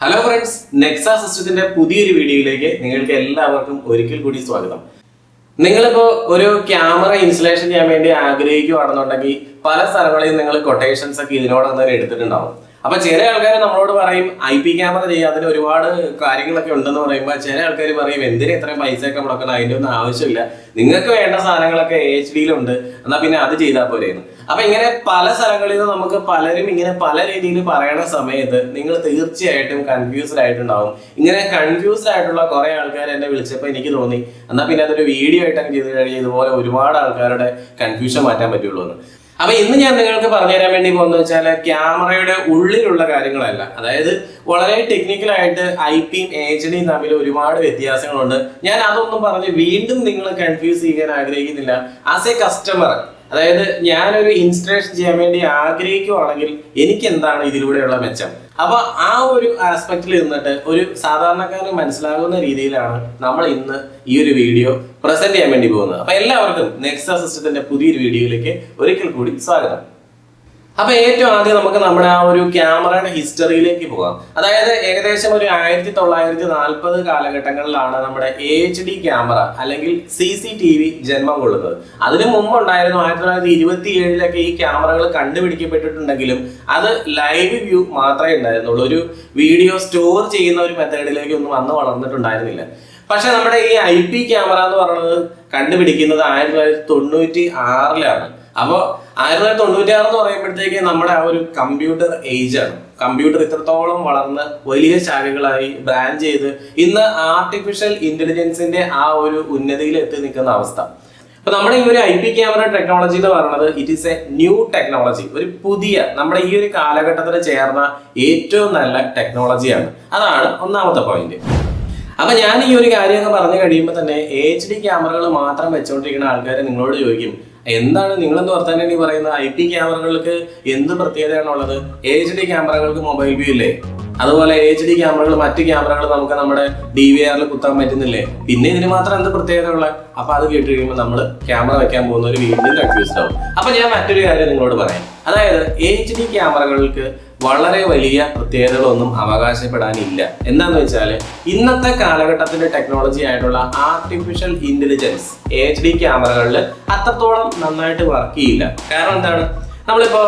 Hello friends, Nexa സിസ്റ്റത്തിന്റെ പുതിയൊരു വീഡിയോയിലേക്ക് നിങ്ങൾക്ക് എല്ലാവർക്കും ഒരിക്കൽ കൂടി സ്വാഗതം. നിങ്ങളിപ്പോൾ ഒരു ക്യാമറ ഇൻസ്റ്റലേഷൻ ചെയ്യാൻ വേണ്ടി ആഗ്രഹിക്കുകയാണെന്നുണ്ടെങ്കിൽ പല സ്ഥലങ്ങളിൽ നിങ്ങൾ കൊട്ടേഷൻസ് ഒക്കെ ഇതിനോടൊപ്പം തന്നെ എടുത്തിട്ടുണ്ടാവും. അപ്പൊ ചില ആൾക്കാർ നമ്മളോട് പറയും IP ക്യാമറ ചെയ്യാൻ അതിന് ഒരുപാട് കാര്യങ്ങളൊക്കെ ഉണ്ടെന്ന് പറയുമ്പോൾ ചില ആൾക്കാർ പറയും എന്തിനാ ഇത്രയും പൈസയൊക്കെ മുടക്കണം, അതിൻ്റെ ഒന്നും ആവശ്യമില്ല, നിങ്ങൾക്ക് വേണ്ട സാധനങ്ങളൊക്കെ HD-യിലുണ്ട്, എന്നാൽ പിന്നെ അത് ചെയ്താൽ പോരെയെന്ന്. അപ്പൊ ഇങ്ങനെ പല സ്ഥലങ്ങളിൽ നിന്ന് നമുക്ക് പലരും ഇങ്ങനെ പല രീതിയിൽ പറയണ സമയത്ത് നിങ്ങൾ തീർച്ചയായിട്ടും കൺഫ്യൂസ്ഡ് ആയിട്ടുണ്ടാവും. ഇങ്ങനെ കൺഫ്യൂസ്ഡ് ആയിട്ടുള്ള കുറെ ആൾക്കാർ എന്നെ വിളിച്ചപ്പോൾ എനിക്ക് തോന്നി എന്നാൽ പിന്നെ അതൊരു വീഡിയോ ആയിട്ടൊക്കെ ചെയ്ത് കഴിഞ്ഞാൽ ഇതുപോലെ ഒരുപാട് ആൾക്കാരുടെ കൺഫ്യൂഷൻ മാറ്റാൻ പറ്റുള്ളൂ എന്ന്. അപ്പൊ ഇന്ന് ഞാൻ നിങ്ങൾക്ക് പറഞ്ഞു തരാൻ വേണ്ടി പോകുന്നത് വെച്ചാൽ ക്യാമറയുടെ ഉള്ളിലുള്ള കാര്യങ്ങളല്ല, അതായത് വളരെ ടെക്നിക്കലായിട്ട് IP-യും HD-യും തമ്മിൽ ഒരുപാട് വ്യത്യാസങ്ങളുണ്ട്. ഞാൻ അതൊന്നും പറഞ്ഞ് വീണ്ടും നിങ്ങൾ കൺഫ്യൂസ് ചെയ്യാൻ ആഗ്രഹിക്കുന്നില്ല. ആസ് എ കസ്റ്റമർ, അതായത് ഞാനൊരു ഇൻസ്റ്റലേഷൻ ചെയ്യാൻ വേണ്ടി ആഗ്രഹിക്കുവാണെങ്കിൽ എനിക്ക് എന്താണ് ഇതിലൂടെയുള്ള മെച്ചം, അപ്പൊ ആ ഒരു ആസ്പെക്റ്റിൽ നിന്നിട്ട് ഒരു സാധാരണക്കാരന് മനസ്സിലാകുന്ന രീതിയിലാണ് നമ്മൾ ഇന്ന് ഈ ഒരു വീഡിയോ പ്രസന്റ് ചെയ്യാൻ വേണ്ടി പോകുന്നത്. അപ്പൊ എല്ലാവർക്കും നെക്സ സിസ്റ്റത്തിന്റെ പുതിയൊരു വീഡിയോയിലേക്ക് ഒരിക്കൽ കൂടി സ്വാഗതം. അപ്പൊ ഏറ്റവും ആദ്യം നമുക്ക് നമ്മുടെ ആ ഒരു ക്യാമറയുടെ ഹിസ്റ്ററിയിലേക്ക് പോകാം. അതായത് ഏകദേശം ഒരു 1940 കാലഘട്ടങ്ങളിലാണ് നമ്മുടെ HD ക്യാമറ അല്ലെങ്കിൽ CCTV ജന്മം കൊള്ളുന്നത്. അതിനു മുമ്പ് ഉണ്ടായിരുന്നു 1927 ഈ ക്യാമറകൾ കണ്ടുപിടിക്കപ്പെട്ടിട്ടുണ്ടെങ്കിലും അത് ലൈവ് വ്യൂ മാത്രമേ ഉണ്ടായിരുന്നുള്ളൂ. ഒരു വീഡിയോ സ്റ്റോർ ചെയ്യുന്ന ഒരു മെത്തേഡിലേക്ക് ഒന്നും അന്ന് വളർന്നിട്ടുണ്ടായിരുന്നില്ല. പക്ഷെ നമ്മുടെ ഈ IP ക്യാമറ എന്ന് പറയുന്നത് കണ്ടുപിടിക്കുന്നത് 1996 അപ്പോൾ 1996 എന്ന് പറയുമ്പോഴത്തേക്ക് നമ്മുടെ ആ ഒരു കമ്പ്യൂട്ടർ ഏജ് ആണ്. കമ്പ്യൂട്ടർ ഇത്രത്തോളം വളർന്ന് വലിയ ശാഖകളായി ബ്രാഞ്ച് ചെയ്ത് ഇന്ന് ആർട്ടിഫിഷ്യൽ ഇന്റലിജൻസിന്റെ ആ ഒരു ഉന്നതിയിൽ എത്തി നിൽക്കുന്ന അവസ്ഥ. അപ്പൊ നമ്മുടെ ഈ ഒരു IP ക്യാമറ ടെക്നോളജി എന്ന് പറയുന്നത് it is A new technology, ഒരു പുതിയ നമ്മുടെ ഈ ഒരു കാലഘട്ടത്തിൽ ചേർന്ന ഏറ്റവും നല്ല ടെക്നോളജിയാണ്. അതാണ് ഒന്നാമത്തെ പോയിന്റ്. അപ്പൊ ഞാൻ ഈ ഒരു കാര്യമൊക്കെ പറഞ്ഞു കഴിയുമ്പോൾ തന്നെ HD ക്യാമറകൾ മാത്രം വെച്ചുകൊണ്ടിരിക്കുന്ന ആൾക്കാർ നിങ്ങളോട് ചോദിക്കും, എന്താണ് നിങ്ങളെന്ന് വർത്താനം ഈ പറയുന്നത്, IP ക്യാമറകൾക്ക് എന്ത് പ്രത്യേകതയാണുള്ളത്? HD ക്യാമറകൾക്ക് മൊബൈൽ വ്യൂ ഇല്ലേ? അതുപോലെ HD ക്യാമറകൾ മറ്റ് ക്യാമറകൾ നമുക്ക് നമ്മുടെ DVR കുത്താൻ പറ്റുന്നില്ലേ? പിന്നെ ഇതിന് മാത്രം എന്ത് പ്രത്യേകത ഉള്ള? അപ്പൊ അത് കേട്ട് കഴിയുമ്പോൾ നമ്മൾ ക്യാമറ വെക്കാൻ പോകുന്നവർ വീണ്ടും കൺഫ്യൂസ്ഡ് ആവും. അപ്പൊ ഞാൻ മറ്റൊരു കാര്യം നിങ്ങളോട് പറയാം. അതായത് HD ക്യാമറകൾക്ക് വളരെ വലിയ പ്രത്യേകതകളൊന്നും അവകാശപ്പെടാനില്ല. എന്താന്ന് വെച്ചാൽ ഇന്നത്തെ കാലഘട്ടത്തിന്റെ ടെക്നോളജി ആയിട്ടുള്ള ആർട്ടിഫിഷ്യൽ ഇന്റലിജൻസ് HD ക്യാമറകളിൽ അത്രത്തോളം നന്നായിട്ട് വർക്ക് ചെയ്യില്ല. കാരണം എന്താണ്, നമ്മളിപ്പോ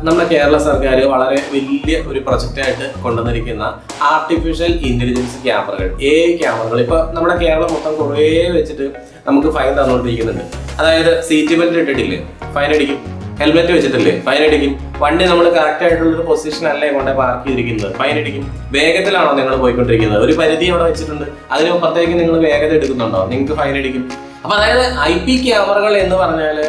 നമ്മുടെ കേരള സർക്കാർ വളരെ വലിയ ഒരു പ്രൊജക്റ്റായിട്ട് കൊണ്ടുവന്നിരിക്കുന്ന ആർട്ടിഫിഷ്യൽ ഇന്റലിജൻസ് ക്യാമറകൾ, AI ക്യാമറകൾ ഇപ്പൊ നമ്മുടെ കേരളം മൊത്തം കുറേ വെച്ചിട്ട് നമുക്ക് ഫൈൻ തന്നുകൊണ്ടിരിക്കുന്നുണ്ട്. അതായത് സീറ്റ് ബെൽറ്റ് ഇട്ടിട്ടില്ലേ ഫൈൻ അടിക്കും, ഹെൽമെറ്റ് വെച്ചിട്ടില്ലേ ഫൈൻ അടിക്കും, വണ്ടി നമ്മൾ കറക്റ്റ് ആയിട്ടുള്ളൊരു പൊസിഷൻ അല്ലേ കൊണ്ട് പാർക്ക് ചെയ്തിരിക്കുന്നത് ഫൈൻ അടിക്കും, വേഗത്തിലാണോ നിങ്ങൾ പോയിക്കൊണ്ടിരിക്കുന്നത്, ഒരു പരിധി അവിടെ വെച്ചിട്ടുണ്ട്, അതിനപ്പുറത്തേക്ക് നിങ്ങൾ വേഗത എടുക്കുന്നുണ്ടോ, നിങ്ങൾക്ക് ഫൈൻ അടിക്കും. അപ്പൊ അതായത് IP ക്യാമറകൾ എന്ന് പറഞ്ഞാൽ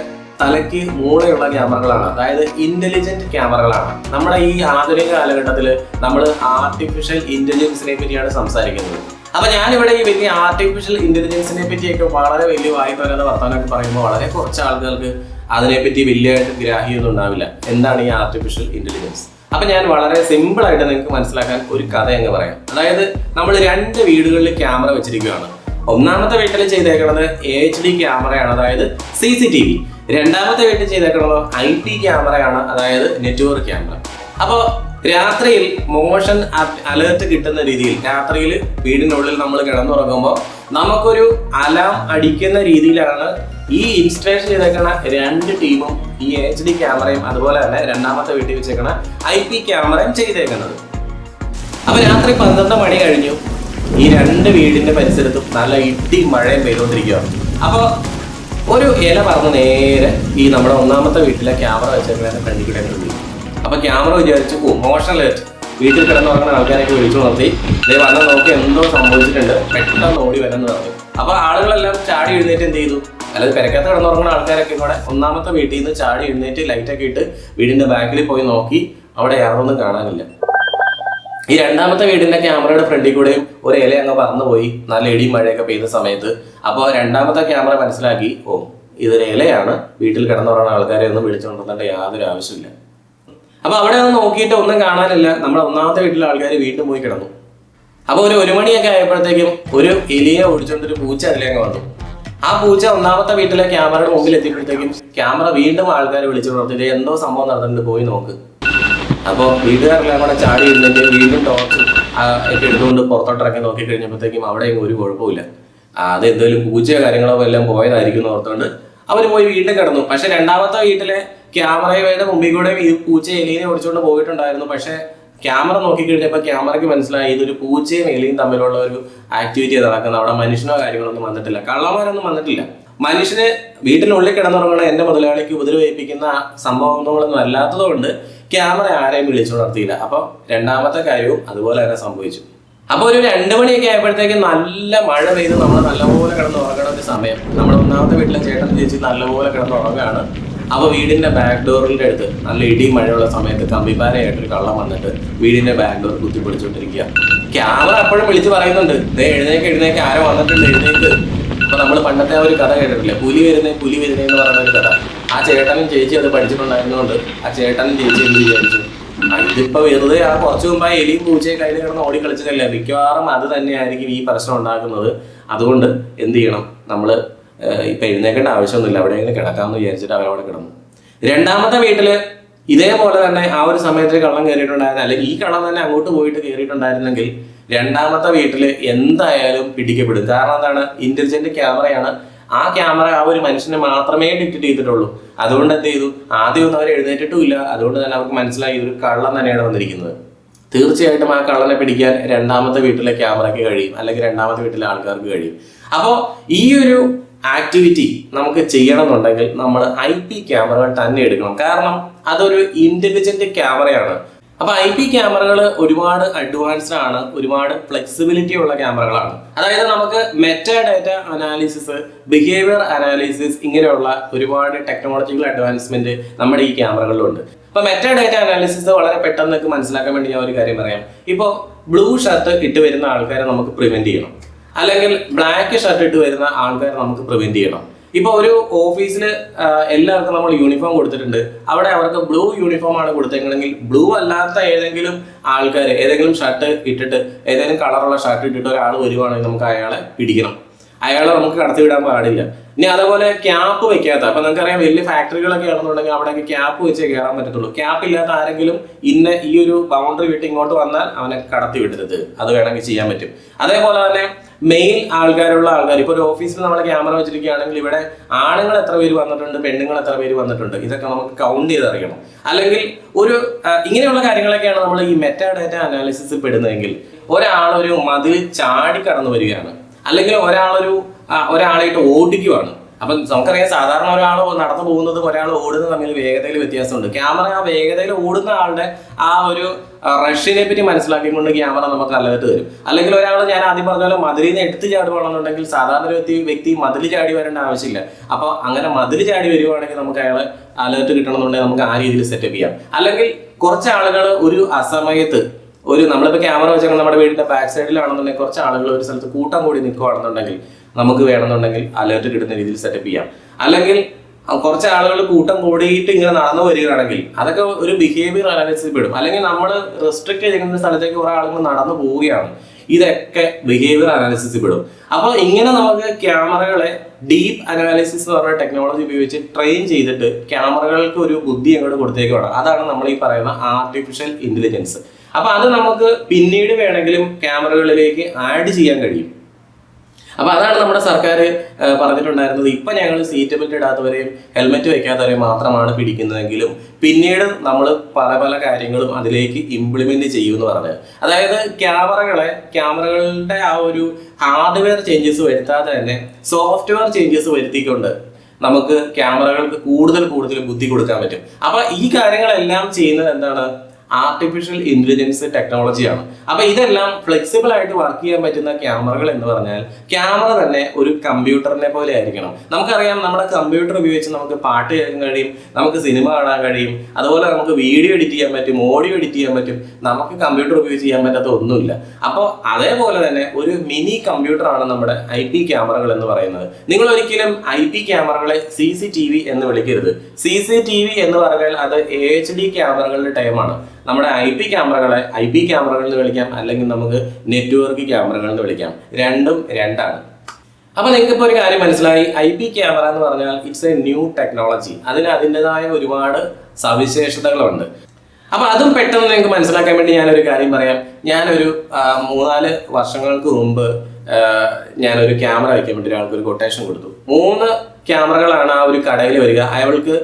തലയ്ക്ക് മൂളയുള്ള ക്യാമറകളാണ്, അതായത് ഇന്റലിജന്റ് ക്യാമറകളാണ്. നമ്മുടെ ഈ ആധുനിക കാലഘട്ടത്തിൽ നമ്മൾ ആർട്ടിഫിഷ്യൽ ഇന്റലിജൻസിനെ പറ്റിയാണ് സംസാരിക്കുന്നത്. അപ്പൊ ഞാനിവിടെ ഈ വലിയ ആർട്ടിഫിഷ്യൽ ഇന്റലിജൻസിനെ പറ്റിയൊക്കെ വളരെ വലിയ വായ്പ വർത്താനൊക്കെ പറയുമ്പോൾ വളരെ കുറച്ച് ആളുകൾക്ക് അതിനെപ്പറ്റി വലിയതായിട്ട് ഗ്രാഹ്യമൊന്നും ഉണ്ടാവില്ല. എന്താണ് ഈ ആർട്ടിഫിഷ്യൽ ഇന്റലിജൻസ്? അപ്പൊ ഞാൻ വളരെ സിമ്പിൾ ആയിട്ട് നിങ്ങൾക്ക് മനസ്സിലാക്കാൻ ഒരു കഥ അങ്ങ് പറയാം. അതായത് നമ്മൾ 2 വീടുകളിൽ ക്യാമറ വെച്ചിരിക്കുകയാണ്. ഒന്നാമത്തെ വീട്ടിൽ ചെയ്തേക്കുന്നത് HD ക്യാമറയാണ്, അതായത് CCTV. രണ്ടാമത്തെ വീട്ടിൽ ചെയ്തേക്കുന്നത് IP ക്യാമറയാണ്, അതായത് നെറ്റ്വർക്ക് ക്യാമറ. അപ്പോൾ രാത്രിയിൽ മോഷൻ അലേർട്ട് കിട്ടുന്ന രീതിയിൽ രാത്രിയിൽ വീടിനുള്ളിൽ നമ്മൾ കിടന്നുറങ്ങുമ്പോൾ നമുക്കൊരു അലാം അടിക്കുന്ന രീതിയിലാണ് ഈ ഇൻസ്റ്റലേഷൻ ചെയ്തേക്കണ 2 ടീമും ഈ HD ക്യാമറയും അതുപോലെ തന്നെ രണ്ടാമത്തെ വീട്ടിൽ വെച്ചേക്കണ IP ക്യാമറയും ചെയ്തേക്കുന്നത്. അപ്പൊ രാത്രി 12 മണി കഴിഞ്ഞു, ഈ 2 വീടിന്റെ പരിസരത്തും നല്ല ഇടി മഴയും പെയ്തുകൊണ്ടിരിക്കുകയാണ്. അപ്പോൾ ഒരു ഇല പറന്ന് നേരെ ഈ നമ്മുടെ ഒന്നാമത്തെ വീട്ടിലെ ക്യാമറ വെച്ചേക്കുന്ന ഫ്രണ്ടിൽ കൂടെ. അപ്പൊ ക്യാമറ വിചാരിച്ചു മോഷൻ അലേർട്ട്, വീട്ടിൽ കിടന്നുറങ്ങുന്ന ആൾക്കാരൊക്കെ വിളിച്ചു നിർത്തി, ഇതേ വന്ന് നോക്കി എന്തോ സംഭവിച്ചിട്ടുണ്ട്, പെട്ടെന്ന് ഓടി വരെന്ന് പറഞ്ഞു. അപ്പൊ ആളുകളെല്ലാം ചാടി എഴുന്നേറ്റ് എന്ത് ചെയ്തു, അല്ലാതെ പെരക്കകത്ത് കിടന്നുറങ്ങുന്ന ആൾക്കാരൊക്കെ കൂടെ ഒന്നാമത്തെ വീട്ടിൽ നിന്ന് ചാടി എഴുന്നേറ്റ് ലൈറ്റൊക്കെ ഇട്ട് വീടിന്റെ ബാക്കിൽ പോയി നോക്കി, അവിടെ യാതൊന്നും കാണാനില്ല. ഈ രണ്ടാമത്തെ വീടിന്റെ ക്യാമറയുടെ ഫ്രണ്ടിൽ കൂടെയും ഒരു ഇല അങ്ങ് പറന്നുപോയി, നല്ല ഇടിയും മഴയൊക്കെ പെയ്യുന്ന സമയത്ത്. അപ്പോൾ രണ്ടാമത്തെ ക്യാമറ മനസ്സിലാക്കി, ഓ ഇതൊരു ഇലയാണ്, വീട്ടിൽ കിടന്നുറങ്ങുന്ന ആൾക്കാരെ ഒന്നും വിളിച്ചുകൊണ്ടിരുന്നേണ്ട യാതൊരു ആവശ്യമില്ല. അപ്പൊ അവിടെ ഒന്ന് നോക്കിയിട്ട് ഒന്നും കാണാനില്ല, നമ്മുടെ ഒന്നാമത്തെ വീട്ടിലെ ആൾക്കാർ വീണ്ടും പോയി കിടന്നു. അപ്പൊ ഒരു 1 മണിയൊക്കെ ആയപ്പോഴത്തേക്കും ഒരു എലിയെ ഓടിച്ചോണ്ടൊരു പൂച്ച അതിലേക്ക് വന്നു. ആ പൂച്ച ഒന്നാമത്തെ വീട്ടിലെ ക്യാമറയുടെ മുമ്പിൽ എത്തിയപ്പോഴത്തേക്കും ക്യാമറ വീണ്ടും ആൾക്കാരെ വിളിച്ചു കൊടുത്തിട്ട് എന്തോ സംഭവം നടന്നിട്ടുണ്ട്, പോയി നോക്ക്. അപ്പോൾ വീട്ടുകാരെല്ലാം കൂടെ ചാടി ഇരുന്നിട്ട് വീണ്ടും ടോർച്ച് ഒക്കെ എടുത്തുകൊണ്ട് പുറത്തോട്ടിറക്കി നോക്കി കഴിഞ്ഞപ്പോഴത്തേക്കും അവിടെയും ഒരു കുഴപ്പമില്ല. അത് എന്തെങ്കിലും പൂച്ചയോ കാര്യങ്ങളോ എല്ലാം പോയതായിരിക്കും എന്ന് ഓർത്തുകൊണ്ട് അവർ പോയി വീട്ടിൽ കിടന്നു. പക്ഷെ രണ്ടാമത്തെ വീട്ടിലെ ക്യാമറയുടെ മുമ്പിൽ കൂടെ ഈ പൂച്ച എലീനെ ഓടിച്ചുകൊണ്ട് പോയിട്ടുണ്ടായിരുന്നു. പക്ഷെ ക്യാമറ നോക്കിക്കഴിഞ്ഞപ്പോൾ ക്യാമറയ്ക്ക് മനസ്സിലായി ഇതൊരു പൂച്ചയും എലിയും തമ്മിലുള്ള ഒരു ആക്ടിവിറ്റി നടക്കുന്നത്. അവിടെ മനുഷ്യനോ കാര്യങ്ങളൊന്നും വന്നിട്ടില്ല, കള്ളന്മാരൊന്നും വന്നിട്ടില്ല. മനുഷ്യന് വീട്ടിനുള്ളിൽ കിടന്നുറങ്ങണ എന്റെ മുതലാളിക്ക് ഉപദ്രവിപ്പിക്കുന്ന സംഭവങ്ങളൊന്നും അല്ലാത്തതുകൊണ്ട് ക്യാമറ ആരെയും വിളിച്ചുണർത്തിയില്ല. അപ്പൊ രണ്ടാമത്തെ കാര്യവും അതുപോലെ തന്നെ സംഭവിച്ചു. അപ്പൊ ഒരു 2 മണിയൊക്കെ ആയപ്പോഴത്തേക്ക് നല്ല മഴ പെയ്ത് നമ്മൾ നല്ലപോലെ കിടന്ന് ഉറങ്ങണ ഒരു സമയം. നമ്മുടെ ഒന്നാമത്തെ വീട്ടിലെ ചേട്ടൻ ചേച്ചി നല്ലപോലെ കിടന്ന് ഉറങ്ങുകയാണ്. അപ്പൊ വീടിന്റെ ബാക്ക് ഡോറിന്റെ അടുത്ത് നല്ല ഇടിയും മഴയുള്ള സമയത്ത് കമ്പിപ്പാരയായിട്ടൊരു കള്ളം വന്നിട്ട് വീടിന്റെ ബാക്ക് ഡോർ കുത്തിപ്പൊളിച്ചോണ്ടിരിക്കുക. ക്യാമറ അപ്പോഴും വിളിച്ച് പറയുന്നുണ്ട്, എഴുന്നേക്ക് ആരോ വന്നിട്ടുണ്ട്, എഴുന്നേക്ക്. അപ്പൊ നമ്മൾ പണ്ടത്തെ ആ ഒരു കഥ കേട്ടിട്ടില്ല, പുലി വരുന്നേ എന്ന് പറയുന്ന ഒരു കഥ. ആ ചേട്ടനും ചേച്ചി അത് പഠിച്ചിട്ടുണ്ടായിരുന്നതുകൊണ്ട് ആ ചേട്ടനും ചേച്ചി എന്ത് വിചാരിച്ചു, ഇതിപ്പോ വെറുതെ ആ കുറച്ചു മുമ്പ് ആ എലിയും പൂച്ചയും കയ്യിൽ കിടന്ന് ഓടി കളിച്ചതല്ല, മിക്കവാറും അത് തന്നെയായിരിക്കും ഈ പ്രശ്നം ഉണ്ടാക്കുന്നത്. അതുകൊണ്ട് എന്ത് ചെയ്യണം, നമ്മള് ഇപ്പൊ എഴുന്നേക്കേണ്ട ആവശ്യമൊന്നുമില്ല, എവിടെയെങ്കിലും കിടക്കാമെന്ന് വിചാരിച്ചിട്ട് അവരവിടെ കിടന്നു. രണ്ടാമത്തെ വീട്ടില് ഇതേപോലെ തന്നെ ആ ഒരു സമയത്ത് കള്ളം കയറിയിട്ടുണ്ടായിരുന്നു, അല്ലെങ്കിൽ ഈ കള്ളം തന്നെ അങ്ങോട്ട് പോയിട്ട് കയറിയിട്ടുണ്ടായിരുന്നെങ്കിൽ രണ്ടാമത്തെ വീട്ടില് എന്തായാലും പിടിക്കപ്പെടും. കാരണം എന്താണ്, ഇന്റലിജന്റ് ക്യാമറയാണ്. ആ ക്യാമറ ആ ഒരു മനുഷ്യനെ മാത്രമേ ഡിറ്റക്ട് ചെയ്തിട്ടുള്ളൂ. അതുകൊണ്ട് എന്ത് ചെയ്തു, ആദ്യമൊന്നും അവർ എഴുന്നേറ്റിട്ടും ഇല്ല. അതുകൊണ്ട് തന്നെ അവർക്ക് മനസ്സിലായി ഇതൊരു കള്ളം തന്നെയാണ് വന്നിരിക്കുന്നത്. തീർച്ചയായിട്ടും ആ കള്ളനെ പിടിക്കാൻ രണ്ടാമത്തെ വീട്ടിലെ ക്യാമറയ്ക്ക് കഴിയും, അല്ലെങ്കിൽ രണ്ടാമത്തെ വീട്ടിലെ ആൾക്കാർക്ക് കഴിയും. അപ്പോൾ ഈ ഒരു ആക്ടിവിറ്റി നമുക്ക് ചെയ്യണമെന്നുണ്ടെങ്കിൽ നമ്മൾ IP ക്യാമറകൾ തന്നെ എടുക്കണം. കാരണം അതൊരു ഇന്റലിജന്റ് ക്യാമറയാണ്. അപ്പൊ IP ക്യാമറകൾ ഒരുപാട് അഡ്വാൻസ്ഡ് ആണ്, ഒരുപാട് ഫ്ലെക്സിബിലിറ്റി ഉള്ള ക്യാമറകളാണ്. അതായത് നമുക്ക് meta data analysis, behaviour analysis, ഇങ്ങനെയുള്ള ഒരുപാട് ടെക്നോളജിക്കൽ അഡ്വാൻസ്മെന്റ് നമ്മുടെ ഈ ക്യാമറകളിലുണ്ട്. അപ്പൊ മെറ്റാ ഡാറ്റ അനാലിസിസ് വളരെ പെട്ടെന്ന് മനസ്സിലാക്കാൻ വേണ്ടി ഞാൻ ഒരു കാര്യം പറയാം. ഇപ്പോൾ ബ്ലൂ ഷർട്ട് ഇട്ട് വരുന്ന ആൾക്കാരെ നമുക്ക് പ്രിവെന്റ് ചെയ്യണം, അല്ലെങ്കിൽ ബ്ലാക്ക് ഷർട്ട് ഇട്ട് വരുന്ന ആൾക്കാരെ നമുക്ക് പ്രിവെന്റ് ചെയ്യണം. ഇപ്പൊ ഒരു ഓഫീസിൽ എല്ലാവർക്കും നമ്മൾ യൂണിഫോം കൊടുത്തിട്ടുണ്ട്, അവിടെ അവർക്ക് ബ്ലൂ യൂണിഫോം ആണ് കൊടുത്തേക്കണമെങ്കിൽ ബ്ലൂ അല്ലാത്ത ഏതെങ്കിലും ആൾക്കാർ ഏതെങ്കിലും ഷർട്ട് ഇട്ടിട്ട്, ഏതെങ്കിലും കളറുള്ള ഷർട്ട് ഇട്ടിട്ട് ഒരാൾ വരുവാണെങ്കിൽ നമുക്ക് അയാളെ പിടിക്കണം, അയാളെ നമുക്ക് കടത്തിവിടാൻ പാടില്ല. ഇനി അതേപോലെ ക്യാപ്പ് വെക്കാത്ത, അപ്പൊ നമുക്കറിയാം വലിയ ഫാക്ടറികളൊക്കെ ആണെന്നുണ്ടെങ്കിൽ അവിടെയൊക്കെ ക്യാപ്പ് വെച്ചേ കയറാൻ പറ്റത്തുള്ളൂ. ക്യാപ്പ് ഇല്ലാത്ത ആരെങ്കിലും ഈ ഒരു ബൗണ്ടറി വിട്ട് ഇങ്ങോട്ട് വന്നാൽ അവനെ കടത്തി വിടരുത്, അത് വേണമെങ്കിൽ ചെയ്യാൻ പറ്റും. അതേപോലെ തന്നെ മെയിൽ ആൾക്കാരുള്ള ആൾക്കാർ, ഇപ്പൊ ഒരു ഓഫീസിൽ നമ്മൾ ക്യാമറ വെച്ചിരിക്കുകയാണെങ്കിൽ ഇവിടെ ആണുങ്ങൾ എത്ര പേര് വന്നിട്ടുണ്ട്, പെണ്ണുങ്ങൾ എത്ര പേര് വന്നിട്ടുണ്ട്, ഇതൊക്കെ നമുക്ക് കൗണ്ട് ചെയ്തറിയണം. അല്ലെങ്കിൽ ഇങ്ങനെയുള്ള കാര്യങ്ങളൊക്കെയാണ് നമ്മൾ ഈ മെറ്റാ ഡാറ്റ അനാലിസിസ് പെടുന്നതെങ്കിൽ ഒരാളൊരു മതിൽ ചാടി കടന്നു വരികയാണ്, അല്ലെങ്കിൽ ഒരാളായിട്ട് ഓടിക്കുവാണ്. അപ്പൊ നമുക്കറിയാം സാധാരണ ഒരാൾ നടന്നു പോകുന്നതും ഒരാൾ ഓടുന്നത് തമ്മിൽ വേഗതയിൽ വ്യത്യാസമുണ്ട്. ക്യാമറ ആ വേഗതയിൽ ഓടുന്ന ആളുടെ ആ ഒരു റഷിനെ പറ്റി മനസ്സിലാക്കിക്കൊണ്ട് ക്യാമറ നമുക്ക് അലേർട്ട് തരും. അല്ലെങ്കിൽ ഒരാൾ, ഞാൻ ആദ്യം പറഞ്ഞ പോലെ മതിലിൽ നിന്ന് എടുത്ത് ചാടുവാണെന്നുണ്ടെങ്കിൽ സാധാരണ വ്യക്തി മതിൽ ചാടി വരേണ്ട ആവശ്യമില്ല. അപ്പൊ അങ്ങനെ മതിൽ ചാടി വരുവാണെങ്കിൽ നമുക്ക് അയാളെ അലേർട്ട് കിട്ടണമെന്നുണ്ടെങ്കിൽ നമുക്ക് ആ രീതിയിൽ സെറ്റപ്പ് ചെയ്യാം. അല്ലെങ്കിൽ കുറച്ച് ആളുകൾ ഒരു അസമയത്ത് നമ്മളിപ്പോൾ ക്യാമറ വെച്ചാൽ നമ്മുടെ വീടിന്റെ ബാക്ക് സൈഡിലാണെന്നുണ്ടെങ്കിൽ കുറച്ച് ആളുകൾ ഒരു സ്ഥലത്ത് കൂട്ടം കൂടി നിൽക്കുകയാണെന്നുണ്ടെങ്കിൽ നമുക്ക് വേണമെന്നുണ്ടെങ്കിൽ അലേർട്ട് കിട്ടുന്ന രീതിയിൽ സെറ്റപ്പ് ചെയ്യാം. അല്ലെങ്കിൽ കുറച്ച് ആളുകൾ കൂട്ടം കൂടിയിട്ട് ഇങ്ങനെ നടന്നു വരികയാണെങ്കിൽ അതൊക്കെ ഒരു ബിഹേവിയർ അനാലിസിസ് പെടും. അല്ലെങ്കിൽ നമ്മൾ റെസ്ട്രിക്ട് ചെയ്തിരിക്കുന്ന സ്ഥലത്തേക്ക് കുറെ ആളുകൾ നടന്നു പോവുകയാണ്, ഇതൊക്കെ ബിഹേവിയർ അനാലിസിസ് പെടും. അപ്പോൾ ഇങ്ങനെ നമുക്ക് ക്യാമറകളെ ഡീപ്പ് അനാലിസിസ് എന്ന് പറഞ്ഞ ടെക്നോളജി ഉപയോഗിച്ച് ട്രെയിൻ ചെയ്തിട്ട് ക്യാമറകൾക്ക് ഒരു ബുദ്ധി അങ്ങോട്ട് കൊടുത്തേക്കാണ്. അതാണ് നമ്മൾ ഈ പറയുന്ന ആർട്ടിഫിഷ്യൽ ഇന്റലിജൻസ്. അപ്പൊ അത് നമുക്ക് പിന്നീട് വേണമെങ്കിലും ക്യാമറകളിലേക്ക് ആഡ് ചെയ്യാൻ കഴിയും. അപ്പൊ അതാണ് നമ്മുടെ സർക്കാർ പറഞ്ഞിട്ടുണ്ടായിരുന്നത്. ഇപ്പൊ ഞങ്ങൾ സീറ്റ് ബെൽറ്റ് ഇടാത്തവരെയും ഹെൽമെറ്റ് വെക്കാത്തവരെയും മാത്രമാണ് പിടിക്കുന്നതെങ്കിലും പിന്നീട് നമ്മൾ പല കാര്യങ്ങളും അതിലേക്ക് ഇംപ്ലിമെന്റ് ചെയ്യുമെന്ന് പറഞ്ഞത്. അതായത് ക്യാമറകളുടെ ആ ഒരു ഹാർഡ്വെയർ ചേഞ്ചസ് വരുത്താതെ തന്നെ സോഫ്റ്റ്വെയർ ചേഞ്ചസ് വരുത്തിക്കൊണ്ട് നമുക്ക് ക്യാമറകൾക്ക് കൂടുതൽ ബുദ്ധി കൊടുക്കാൻ പറ്റും. അപ്പൊ ഈ കാര്യങ്ങളെല്ലാം ചെയ്യുന്നത് എന്താണ്, ആർട്ടിഫിഷ്യൽ ഇന്റലിജൻസ് ടെക്നോളജിയാണ്. അപ്പൊ ഇതെല്ലാം ഫ്ലെക്സിബിൾ ആയിട്ട് വർക്ക് ചെയ്യാൻ പറ്റുന്ന ക്യാമറകൾ എന്ന് പറഞ്ഞാൽ ക്യാമറ തന്നെ ഒരു കമ്പ്യൂട്ടറിനെ പോലെ ആയിരിക്കണം. നമുക്കറിയാം നമ്മുടെ കമ്പ്യൂട്ടർ ഉപയോഗിച്ച് നമുക്ക് പാട്ട് കേൾക്കാൻ കഴിയും, നമുക്ക് സിനിമ കാണാൻ കഴിയും, അതുപോലെ നമുക്ക് വീഡിയോ എഡിറ്റ് ചെയ്യാൻ പറ്റും, ഓഡിയോ എഡിറ്റ് ചെയ്യാൻ പറ്റും. നമുക്ക് കമ്പ്യൂട്ടർ ഉപയോഗിച്ച് ചെയ്യാൻ പറ്റാത്ത ഒന്നുമില്ല. അപ്പോൾ അതേപോലെ തന്നെ ഒരു മിനി കമ്പ്യൂട്ടറാണ് നമ്മുടെ IP ക്യാമറകൾ എന്ന് പറയുന്നത്. നിങ്ങൾ ഒരിക്കലും IP ക്യാമറകളെ CCTV എന്ന് വിളിക്കരുത്. CCTV എന്ന് പറഞ്ഞാൽ അത് HD ക്യാമറകളുടെ ടൈമാണ്. നമ്മുടെ IP ക്യാമറകളെ IP ക്യാമറകൾ എന്ന് വിളിക്കാം, അല്ലെങ്കിൽ നമുക്ക് നെറ്റ്വർക്ക് ക്യാമറകൾ എന്ന് വിളിക്കാം. രണ്ടും രണ്ടാണ്. അപ്പൊ നിങ്ങൾക്ക് ഇപ്പോൾ ഒരു കാര്യം മനസ്സിലായി, IP ക്യാമറ എന്ന് പറഞ്ഞാൽ ഇറ്റ്സ് എ ന്യൂ ടെക്നോളജി. അതിന് അതിൻ്റെതായ ഒരുപാട് സവിശേഷതകളുണ്ട്. അപ്പൊ അതും പെട്ടെന്ന് നിങ്ങൾക്ക് മനസ്സിലാക്കാൻ വേണ്ടി ഞാനൊരു കാര്യം പറയാം. ഞാനൊരു 3-4 വർഷങ്ങൾക്ക് മുമ്പ് ഞാനൊരു ക്യാമറ വയ്ക്കാൻ വേണ്ടി ഒരാൾക്ക് ഒരു കൊട്ടേഷൻ കൊടുത്തു. 3 ക്യാമറകളാണ് ആ ഒരു കടയിൽ വരിക. അയാൾക്ക്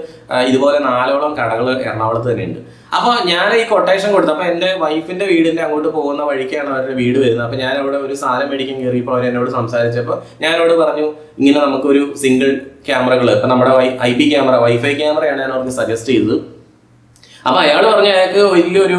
ഇതുപോലെ 4ഓളം കടകൾ എറണാകുളത്ത് തന്നെയുണ്ട്. അപ്പോൾ ഞാൻ ഈ കൊട്ടേഷൻ കൊടുത്തു. അപ്പോൾ എൻ്റെ വൈഫിന്റെ വീടിന്റെ അങ്ങോട്ട് പോകുന്ന വഴിക്കാണ് അവരുടെ വീട് വരുന്നത്. അപ്പോൾ ഞാൻ അവിടെ ഒരു സാധനം മേടിക്കാൻ കയറിയപ്പോൾ അവർ എന്നോട് സംസാരിച്ചപ്പോൾ ഞാനോട് പറഞ്ഞു, ഇങ്ങനെ നമുക്കൊരു സിംഗിൾ ക്യാമറകൾ, ഇപ്പം നമ്മുടെ IP ക്യാമറ, വൈഫൈ ക്യാമറയാണ് ഞാൻ അവർക്ക് സജസ്റ്റ് ചെയ്തത്. അപ്പൊ അയാൾ പറഞ്ഞു അയാൾക്ക് വലിയൊരു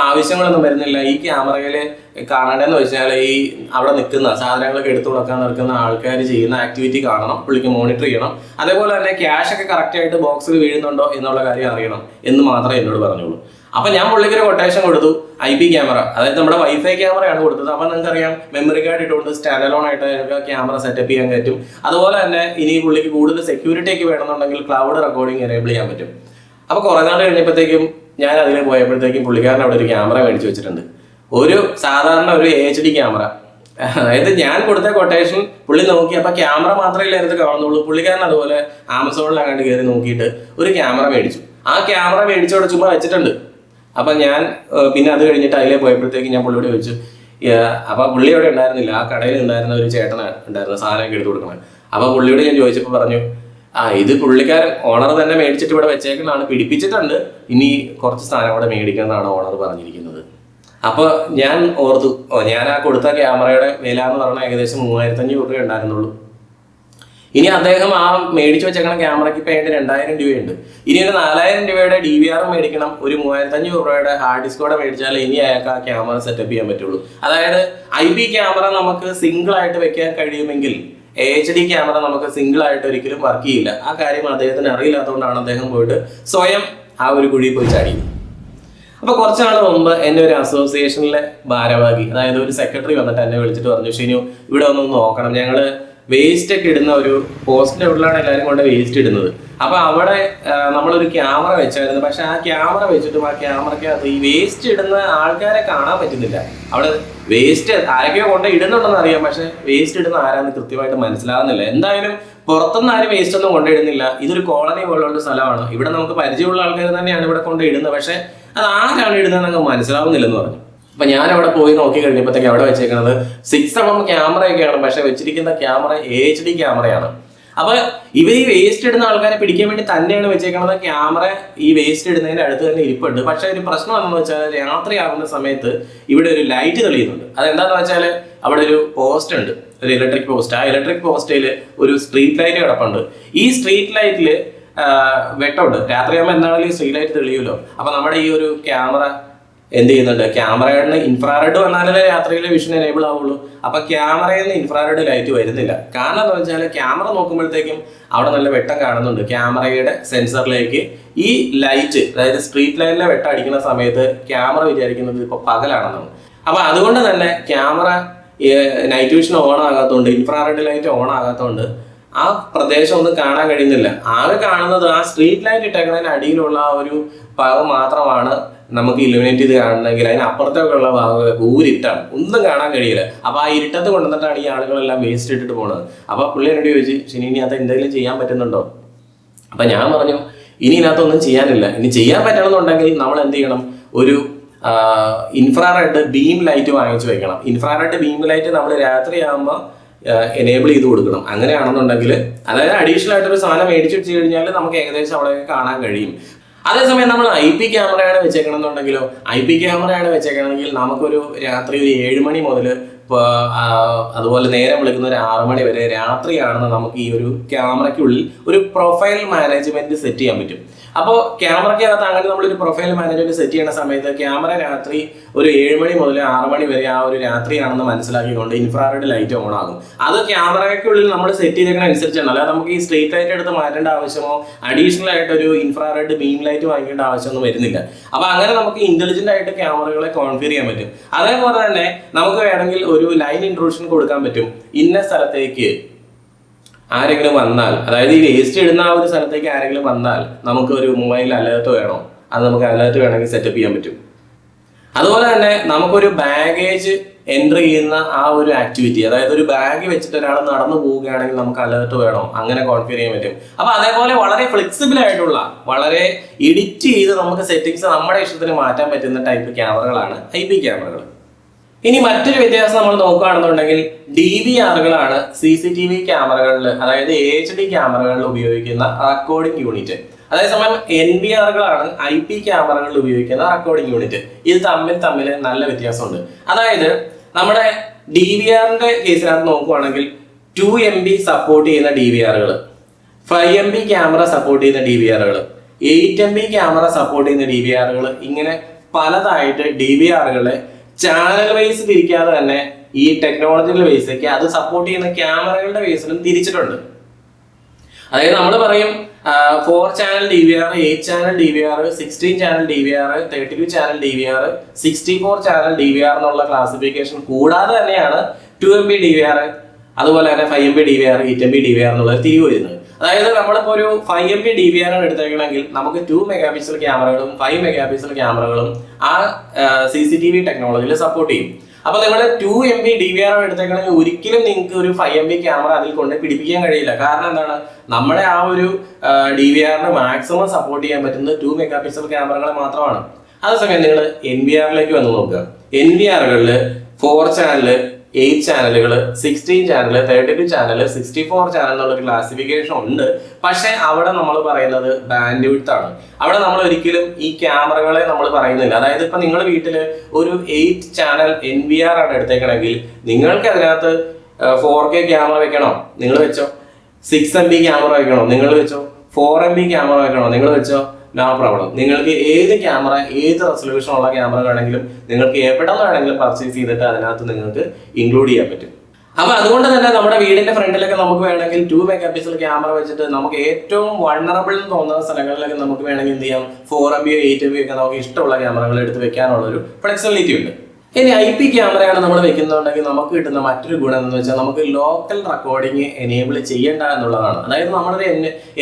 ആവശ്യങ്ങളൊന്നും വരുന്നില്ല. ഈ ക്യാമറയില് കാണേണ്ടതെന്ന് വെച്ചാൽ ഈ അവിടെ നിൽക്കുന്ന സാധനങ്ങളൊക്കെ എടുത്തു കൊടുക്കാൻ നിൽക്കുന്ന ആൾക്കാർ ചെയ്യുന്ന ആക്ടിവിറ്റി കാണണം, പുള്ളിക്ക് മോണിറ്റർ ചെയ്യണം. അതേപോലെ തന്നെ ക്യാഷ് ഒക്കെ കറക്റ്റ് ആയിട്ട് ബോക്സിൽ വീഴുന്നുണ്ടോ എന്നുള്ള കാര്യം അറിയണം എന്ന് മാത്രമേ എന്നോട് പറഞ്ഞുള്ളൂ. അപ്പൊ ഞാൻ പുള്ളിക്ക് ഒരു കൊട്ടേഷൻ കൊടുത്തു. IP ക്യാമറ, അതായത് നമ്മുടെ വൈഫൈ ക്യാമറയാണ് കൊടുത്തത്. അപ്പൊ നിങ്ങൾക്കറിയാം മെമ്മറി കാർഡ് ഇട്ടുകൊണ്ട് സ്റ്റാൻഡ് അലോൺ ആയിട്ട് ക്യാമറ സെറ്റപ്പ് ചെയ്യാൻ പറ്റും. അതുപോലെ തന്നെ ഇനി പുള്ളിക്ക് കൂടുതൽ സെക്യൂരിറ്റി ഒക്കെ വേണമെന്നുണ്ടെങ്കിൽ ക്ലൗഡ് റെക്കോർഡിംഗ് എനേബിൾ ചെയ്യാൻ പറ്റും. അപ്പൊ കുറെ നാൾ കഴിഞ്ഞപ്പോഴത്തേക്കും ഞാൻ അതിൽ പോയപ്പോഴത്തേക്കും പുള്ളിക്കാരൻ അവിടെ ഒരു ക്യാമറ മേടിച്ചു വെച്ചിട്ടുണ്ട്. ഒരു സാധാരണ ഒരു HD ക്യാമറ. അതായത് ഞാൻ കൊടുത്ത കൊട്ടേഷൻ പുള്ളി നോക്കി, അപ്പൊ ക്യാമറ മാത്രമേ അതിനകത്ത് കാണുന്നുള്ളൂ. പുള്ളിക്കാരൻ അതുപോലെ ആമസോണിലങ്ങാണ്ട് കയറി നോക്കിയിട്ട് ഒരു ക്യാമറ മേടിച്ചു. ആ ക്യാമറ മേടിച്ചോടെ ചുമ്മാ വെച്ചിട്ടുണ്ട്. അപ്പൊ ഞാൻ പിന്നെ അത് കഴിഞ്ഞിട്ട് അതിലേ പോയപ്പോഴത്തേക്ക് ഞാൻ പുള്ളിയോട് ചോദിച്ചു. അപ്പൊ പുള്ളി അവിടെ ഉണ്ടായിരുന്നില്ല, ആ കടയിൽ ഉണ്ടായിരുന്ന ഒരു ചേട്ടനാണ് ഉണ്ടായിരുന്ന സാധനമൊക്കെ എടുത്തു കൊടുക്കണം. അപ്പൊ പുള്ളിയോട് ഞാൻ ചോദിച്ചപ്പോൾ പറഞ്ഞു, ഇത് പുള്ളിക്കാരൻ ഓണർ തന്നെ മേടിച്ചിട്ട് ഇവിടെ വെച്ചേക്കുന്നതാണ്, പിടിപ്പിച്ചിട്ടുണ്ട്, ഇനി കുറച്ച് സാധനം കൂടെ മേടിക്കുന്നതാണ് ഓണർ പറഞ്ഞിരിക്കുന്നത്. അപ്പൊ ഞാൻ ഓർത്തു, ഞാൻ ആ കൊടുത്ത ക്യാമറയുടെ വില എന്ന് പറഞ്ഞാൽ ഏകദേശം 3500 രൂപ ഉണ്ടായിരുന്നുള്ളൂ. ഇനി അദ്ദേഹം ആ മേടിച്ചു വെച്ചേക്കണ ക്യാമറയ്ക്ക് ഇപ്പൊ ഏതാണ്ട് 2000 രൂപയുണ്ട്. ഇനി ഒരു 4000 രൂപയുടെ DVR മേടിക്കണം, ഒരു 3500 രൂപയുടെ ഹാർഡ് ഡിസ്കോടെ മേടിച്ചാൽ ഇനി അയാൾക്ക് ആ ക്യാമറ സെറ്റപ്പ് ചെയ്യാൻ പറ്റുള്ളൂ. അതായത് IP ക്യാമറ നമുക്ക് സിംഗിൾ ആയിട്ട് വെക്കാൻ കഴിയുമെങ്കിൽ HD ക്യാമറ നമുക്ക് സിംഗിൾ ആയിട്ട് ഒരിക്കലും വർക്ക് ചെയ്യില്ല. ആ കാര്യം അദ്ദേഹത്തിന് അറിയില്ലാത്തതുകൊണ്ടാണ് അദ്ദേഹം പോയിട്ട് സ്വയം ആ ഒരു കുഴി പോയി ചാടിയത്. അപ്പൊ കുറച്ചാൾ മുമ്പ് എന്നെ ഒരു അസോസിയേഷനിലെ ഭാരവാഹി, അതായത് ഒരു സെക്രട്ടറി വന്നിട്ട് എന്നെ വിളിച്ചിട്ട് പറഞ്ഞു, ഷിനു ഇവിടെ ഒന്ന് നോക്കണം, ഞങ്ങള് വേസ്റ്റ് ഒക്കെ ഇടുന്ന ഒരു പോസ്റ്റിന്റെ ഉള്ളിലാണ് എല്ലാവരും കൊണ്ട് വേസ്റ്റ് ഇടുന്നത്. അപ്പൊ അവിടെ നമ്മളൊരു ക്യാമറ വെച്ചായിരുന്നു. പക്ഷെ ആ ക്യാമറ വെച്ചിട്ടും ആ ക്യാമറയ്ക്കകത്ത് ഈ വേസ്റ്റ് ഇടുന്ന ആൾക്കാരെ കാണാൻ പറ്റുന്നില്ല. അവിടെ വേസ്റ്റ് ആരൊക്കെയോ കൊണ്ട് ഇടുന്നുണ്ടെന്ന് അറിയാം, പക്ഷെ വേസ്റ്റ് ഇടുന്ന ആരാന്ന് കൃത്യമായിട്ട് മനസ്സിലാകുന്നില്ല. എന്തായാലും പുറത്തുനിന്ന് ആരും വേസ്റ്റ് ഒന്നും കൊണ്ടിടുന്നില്ല. ഇതൊരു കോളനി പോലുള്ള സ്ഥലമാണ്. ഇവിടെ നമുക്ക് പരിചയമുള്ള ആൾക്കാർ തന്നെയാണ് ഇവിടെ കൊണ്ട് ഇടുന്നത്. പക്ഷെ അത് ആരാണ് ഇടുന്നതെന്നൊക്കെ മനസ്സിലാവുന്നില്ലെന്ന് പറഞ്ഞു. അപ്പൊ ഞാൻ അവിടെ പോയി നോക്കി കഴിഞ്ഞപ്പോഴത്തേക്ക് അവിടെ വെച്ചേക്കുന്നത് 6mm ക്യാമറയൊക്കെയാണ്. പക്ഷെ വെച്ചിരിക്കുന്ന ക്യാമറ HD ക്യാമറയാണ്. അപ്പൊ ഇവർ ഈ വേസ്റ്റ് ഇടുന്ന ആൾക്കാരെ പിടിക്കാൻ വേണ്ടി തന്നെയാണ് വെച്ചേക്കുന്നത്. ക്യാമറ ഈ വേസ്റ്റ് ഇടുന്നതിന്റെ അടുത്ത് തന്നെ ഇരിപ്പുണ്ട്. പക്ഷെ ഒരു പ്രശ്നം എന്താണെന്ന് വെച്ചാൽ രാത്രിയാകുന്ന സമയത്ത് ഇവിടെ ഒരു ലൈറ്റ് തെളിയുന്നുണ്ട്. അതെന്താന്ന് വെച്ചാൽ അവിടെ ഒരു പോസ്റ്റ് ഉണ്ട്, ഒരു ഇലക്ട്രിക് പോസ്റ്റ്. ആ ഇലക്ട്രിക് പോസ്റ്റിൽ ഒരു സ്ട്രീറ്റ് ലൈറ്റ് കിടപ്പുണ്ട്. ഈ സ്ട്രീറ്റ് ലൈറ്റിൽ വെട്ടമുണ്ട്. രാത്രിയാകുമ്പോൾ എന്താണെങ്കിലും സ്ട്രീറ്റ് ലൈറ്റ് തെളിയുമല്ലോ. അപ്പൊ നമ്മുടെ ഈ ഒരു ക്യാമറ എന്ത് ചെയ്യുന്നുണ്ട്, ക്യാമറയുടെ ഇൻഫ്രാറെഡ് വന്നാലേ രാത്രിയിലെ വിഷൻ എനേബിൾ ആവുള്ളൂ. അപ്പൊ ക്യാമറയിൽ നിന്ന് ഇൻഫ്രാറെഡ് ലൈറ്റ് വരുന്നില്ല. കാരണം എന്താ വെച്ചാൽ ക്യാമറ നോക്കുമ്പോഴത്തേക്കും അവിടെ നല്ല വെട്ടം കാണുന്നുണ്ട്. ക്യാമറയുടെ സെൻസറിലേക്ക് ഈ ലൈറ്റ്, അതായത് സ്ട്രീറ്റ് ലൈറ്റിലെ വെട്ടം അടിക്കുന്ന സമയത്ത് ക്യാമറ വിചാരിക്കുന്നത് ഇപ്പൊ പകലാണെന്നാണ്. അപ്പൊ അതുകൊണ്ട് തന്നെ ക്യാമറ നൈറ്റ് വിഷൻ ഓൺ ആകാത്തതുകൊണ്ട്, ഇൻഫ്രാറെഡ് ലൈറ്റ് ഓൺ ആകാത്തതുകൊണ്ട് ആ പ്രദേശം ഒന്നും കാണാൻ കഴിയുന്നില്ല. ആകെ കാണുന്നത് ആ സ്ട്രീറ്റ് ലൈറ്റ് ഇട്ടേക്കുന്നതിന് അടിയിലുള്ള ആ ഒരു ഭാഗം മാത്രമാണ് നമുക്ക് ഇലുമിനേറ്റ് ചെയ്ത് കാണണമെങ്കിൽ. അതിനപ്പുറത്തേക്കുള്ള ഭാഗം ഊരിട്ടാണ്, ഒന്നും കാണാൻ കഴിയില്ല. അപ്പൊ ആ ഇരുട്ടത്ത് കൊണ്ടുവന്നിട്ടാണ് ഈ ആളുകളെല്ലാം വേസ്റ്റ് ഇട്ടിട്ട് പോണത്. അപ്പൊ പുള്ളി എന്നോട് ചോദിച്ചു, ശനി ഇനി അത് എന്തെങ്കിലും ചെയ്യാൻ പറ്റുന്നുണ്ടോ? അപ്പൊ ഞാൻ പറഞ്ഞു, ഇനി ഇതിനകത്തൊന്നും ചെയ്യാനില്ല. ഇനി ചെയ്യാൻ പറ്റണമെന്നുണ്ടെങ്കിൽ നമ്മൾ എന്ത് ചെയ്യണം, ഒരു ഇൻഫ്രാറെഡ് ബീം ലൈറ്റ് വാങ്ങിച്ചു വെക്കണം. ഇൻഫ്രാറെഡ് ബീം ലൈറ്റ് നമ്മൾ രാത്രിയാകുമ്പോൾ എനേബിൾ ചെയ്ത് കൊടുക്കണം. അങ്ങനെയാണെന്നുണ്ടെങ്കിൽ, അതായത് അഡീഷണൽ ആയിട്ടൊരു സാധനം മേടിച്ചു വെച്ച് കഴിഞ്ഞാൽ നമുക്ക് ഏകദേശം അവിടെ കാണാൻ കഴിയും. അതേസമയം നമ്മൾ IP ക്യാമറയാണ് വെച്ചേക്കണമെന്നുണ്ടെങ്കിലോ, IP ക്യാമറയാണ് വെച്ചേക്കണമെങ്കിൽ നമുക്കൊരു രാത്രി ഒരു 7 മണി മുതൽ അതുപോലെ നേരം വിളിക്കുന്ന ഒരു 6 മണി വരെ രാത്രിയാണെന്ന് നമുക്ക് ഈ ഒരു ക്യാമറയ്ക്കുള്ളിൽ ഒരു പ്രൊഫൈൽ മാനേജ്മെന്റ് സെറ്റ് ചെയ്യാൻ പറ്റും. അപ്പോൾ ക്യാമറയ്ക്കകത്ത് അങ്ങനെ നമ്മളൊരു പ്രൊഫൈൽ മാനേജ്മെന്റ് സെറ്റ് ചെയ്യുന്ന സമയത്ത് ക്യാമറ രാത്രി ഒരു 7 മണി മുതൽ 6 മണി വരെ ആ ഒരു രാത്രിയാണെന്ന് മനസ്സിലാക്കിക്കൊണ്ട് ഇൻഫ്രാറെഡ് ലൈറ്റ് ഓൺ ആകും. അത് ക്യാമറയ്ക്കുള്ളിൽ നമ്മൾ സെറ്റ് ചെയ്തേക്കുന്ന അനുസരിച്ചാണ്. അല്ലാതെ നമുക്ക് ഈ സ്ട്രീറ്റ് ലൈറ്റ് എടുത്ത് മാറ്റേണ്ട ആവശ്യമോ അഡീഷണൽ ആയിട്ട് ഒരു ഇൻഫ്രാറെഡ് ബീം ലൈറ്റ് വാങ്ങിക്കേണ്ട ആവശ്യമൊന്നും വരുന്നില്ല. അപ്പൊ അങ്ങനെ നമുക്ക് ഇന്റലിജന്റ് ആയിട്ട് ക്യാമറകളെ കോൺഫിഗർ ചെയ്യാൻ പറ്റും. അതേപോലെ തന്നെ നമുക്ക് വേണമെങ്കിൽ ഒരു ലൈൻ ഇൻട്രൂഷൻ കൊടുക്കാൻ പറ്റും. ഇന്ന സ്ഥലത്തേക്ക് ആരെങ്കിലും വന്നാൽ, അതായത് ഈ വേസ്റ്റ് ഇടുന്ന ആ ഒരു സ്ഥലത്തേക്ക് ആരെങ്കിലും വന്നാൽ നമുക്ക് ഒരു മൊബൈൽ അലേർട്ട് വേണോ, അത് നമുക്ക് അലേർട്ട് വേണമെങ്കിൽ സെറ്റപ്പ് ചെയ്യാൻ പറ്റും. അതുപോലെ തന്നെ നമുക്കൊരു ബാഗേജ് എൻട്രി ചെയ്യുന്ന ആ ഒരു ആക്ടിവിറ്റി, അതായത് ഒരു ബാഗ് വെച്ചിട്ട് ഒരാൾ നടന്നു പോവുകയാണെങ്കിൽ നമുക്ക് അലേർട്ട് വേണം, അങ്ങനെ കോൺഫിഗർ ചെയ്യാൻ പറ്റും. അപ്പൊ അതേപോലെ വളരെ ഫ്ലെക്സിബിൾ ആയിട്ടുള്ള, വളരെ എഡിറ്റ് ചെയ്ത് നമുക്ക് സെറ്റിംഗ്സ് നമ്മുടെ ഇഷ്ടത്തിന് മാറ്റാൻ പറ്റുന്ന ടൈപ്പ് ക്യാമറകളാണ് IP ക്യാമറകൾ. ഇനി മറ്റൊരു വ്യത്യാസം നമ്മൾ നോക്കുകയാണെന്നുണ്ടെങ്കിൽ DVRകളാണ് CCTV ക്യാമറകളിൽ, അതായത് HD ക്യാമറകളിൽ ഉപയോഗിക്കുന്ന റെക്കോർഡിംഗ് യൂണിറ്റ്. അതേസമയം NVRകളാണ് IP ക്യാമറകളിൽ ഉപയോഗിക്കുന്ന റെക്കോർഡിംഗ് യൂണിറ്റ്. ഇത് തമ്മിൽ നല്ല വ്യത്യാസമുണ്ട്. അതായത് നമ്മുടെ DVRന്റെ കേസിനകത്ത് നോക്കുകയാണെങ്കിൽ 2MB സപ്പോർട്ട് ചെയ്യുന്ന DVRകൾ, 5MB ക്യാമറ സപ്പോർട്ട് ചെയ്യുന്ന DVRകൾ, 8MB ക്യാമറ സപ്പോർട്ട് ചെയ്യുന്ന DVRകൾ, ഇങ്ങനെ പലതായിട്ട് DVRകളെ ചാനൽ വൈസ് തിരിക്കാതെ തന്നെ ഈ ടെക്നോളജിക്കൽ വൈസേക്ക് അത് സപ്പോർട്ട് ചെയ്യുന്ന ക്യാമറകളുടെ ബേസിലും തിരിച്ചിട്ടുണ്ട്. അതായത് നമ്മൾ പറയും 4 channel DVR, 8 channel DVR, 16 channel DVR, 32 channel DVR, 64 channel DVR എന്നുള്ള ക്ലാസിഫിക്കേഷൻ കൂടാതെ തന്നെയാണ് 2MB DVR, അതുപോലെ തന്നെ 5MB DVR, 8MB DVR എന്നുള്ളത് തിരിവ് വരുന്നത്. അതായത് നമ്മളിപ്പോൾ ഒരു 5MB DVR ആണ് എടുത്തേക്കണമെങ്കിൽ നമുക്ക് 2 മെഗാപിക്സൽ ക്യാമറകളും 5 മെഗാപിക്സൽ ക്യാമറകളും ആ CCTV ടെക്നോളജിയിൽ സപ്പോർട്ട് ചെയ്യും. അപ്പൊ നിങ്ങൾ 2MB DVR എടുത്തേക്കണമെങ്കിൽ ഒരിക്കലും നിങ്ങൾക്ക് ഒരു 5MB ക്യാമറ അതിൽ കൊണ്ട് പിടിപ്പിക്കാൻ കഴിയില്ല. കാരണം എന്താണ്, നമ്മുടെ ആ ഒരു DVRന് മാക്സിമം സപ്പോർട്ട് ചെയ്യാൻ പറ്റുന്നത് 2 മെഗാപിക്സൽ ക്യാമറകളെ മാത്രമാണ്. അതേസമയം നിങ്ങൾ NVRലേക്ക് വന്ന് നോക്കുക. NVRകളിൽ 4 ചാനല്, 8 ചാനലുകൾ, 16 ചാനൽ, 32 ചാനൽ, 64 ചാനൽ എന്നുള്ളൊരു ക്ലാസിഫിക്കേഷൻ ഉണ്ട്. പക്ഷെ അവിടെ നമ്മൾ പറയുന്നത് ബാൻഡ് വിഡ്ത്ത് ആണ്. അവിടെ നമ്മൾ ഒരിക്കലും ഈ ക്യാമറകളെ നമ്മൾ പറയുന്നില്ല. അതായത് ഇപ്പൊ നിങ്ങൾ വീട്ടിൽ ഒരു 8 ചാനൽ NVR ആണ് എടുത്തേക്കണമെങ്കിൽ നിങ്ങൾക്ക് അതിനകത്ത് 4K ക്യാമറ വെക്കണോ, നിങ്ങൾ വെച്ചോ. 6MB ക്യാമറ വെക്കണോ, നിങ്ങൾ വെച്ചോ. 4MB ക്യാമറ വെക്കണോ, നിങ്ങൾ വെച്ചോ. No problem. നിങ്ങൾക്ക് ഏത് ക്യാമറ, ഏത് റെസൊല്യൂഷൻ ഉള്ള ക്യാമറ വേണമെങ്കിലും നിങ്ങൾക്ക് എവിടെ വേണമെങ്കിലും പർച്ചേസ് ചെയ്തിട്ട് അതിനകത്ത് നിങ്ങൾക്ക് ഇൻക്ലൂഡ് ചെയ്യാൻ പറ്റും. അപ്പൊ അതുകൊണ്ട് തന്നെ നമ്മുടെ വീടിന്റെ ഫ്രണ്ടിലൊക്കെ നമുക്ക് വേണമെങ്കിൽ 2 മെഗാപിക്സൽ ക്യാമറ വെച്ചിട്ട് നമുക്ക് ഏറ്റവും വൾണറബിൾ എന്ന് തോന്നുന്ന സ്ഥലങ്ങളിലൊക്കെ നമുക്ക് വേണമെങ്കിൽ എന്ത് ചെയ്യാം, 4MB 8MB ഒക്കെ നമുക്ക് ഇഷ്ടമുള്ള ക്യാമറകൾ എടുത്ത് വെക്കാനുള്ള ഒരു ഫ്ലെക്സിബിലിറ്റി ഉണ്ട്. ഇനി IP ക്യാമറയാണ് നമ്മൾ വെക്കുന്നുണ്ടെങ്കിൽ നമുക്ക് കിട്ടുന്ന മറ്റൊരു ഗുണം എന്ന് വെച്ചാൽ നമുക്ക് ലോക്കൽ റെക്കോർഡിങ് എനേബിൾ ചെയ്യേണ്ട എന്നുള്ളതാണ്. അതായത് നമ്മളൊരു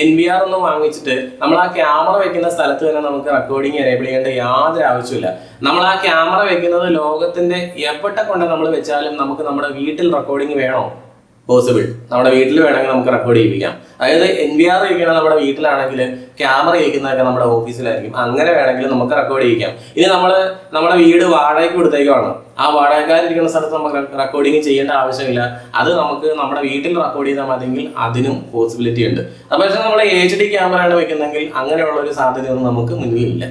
NVR ഒന്നും വാങ്ങിച്ചിട്ട് നമ്മൾ ആ ക്യാമറ വെക്കുന്ന സ്ഥലത്ത് തന്നെ നമുക്ക് റെക്കോർഡിങ് എനേബിൾ ചെയ്യേണ്ട യാതൊരു ആവശ്യമില്ല. നമ്മൾ ആ ക്യാമറ വെക്കുന്നത് ലോകത്തിന്റെ എവിടെ കൊണ്ട് നമ്മൾ വെച്ചാലും നമുക്ക് നമ്മുടെ വീട്ടിൽ റെക്കോർഡിങ് വേണോ, പോസിബിൾ. നമ്മുടെ വീട്ടിൽ വേണമെങ്കിൽ നമുക്ക് റെക്കോർഡ് ചെയ്യിപ്പിക്കാം. അതായത് NVR വയ്ക്കണം നമ്മുടെ വീട്ടിലാണെങ്കിൽ ക്യാമറ വയ്ക്കുന്നതൊക്കെ നമ്മുടെ ഓഫീസിലായിരിക്കും. അങ്ങനെ വേണമെങ്കിൽ നമുക്ക് റെക്കോർഡ് ചെയ്യിക്കാം. ഇനി നമ്മുടെ വീട് വാടകയ്ക്ക് കൊടുത്തേക്കാണ്, ആ വാടകക്കാരിരിക്കുന്ന സ്ഥലത്ത് നമുക്ക് റെക്കോർഡിങ് ചെയ്യേണ്ട ആവശ്യമില്ല. അത് നമുക്ക് നമ്മുടെ വീട്ടിൽ റെക്കോർഡ് ചെയ്താൽ മതിയെങ്കിൽ അതിനും പോസിബിലിറ്റി ഉണ്ട്. പക്ഷേ നമ്മൾ HD ക്യാമറയാണ് വെക്കുന്നെങ്കിൽ അങ്ങനെയുള്ള ഒരു സാധ്യതയൊന്നും നമുക്ക് മുന്നിലില്ല.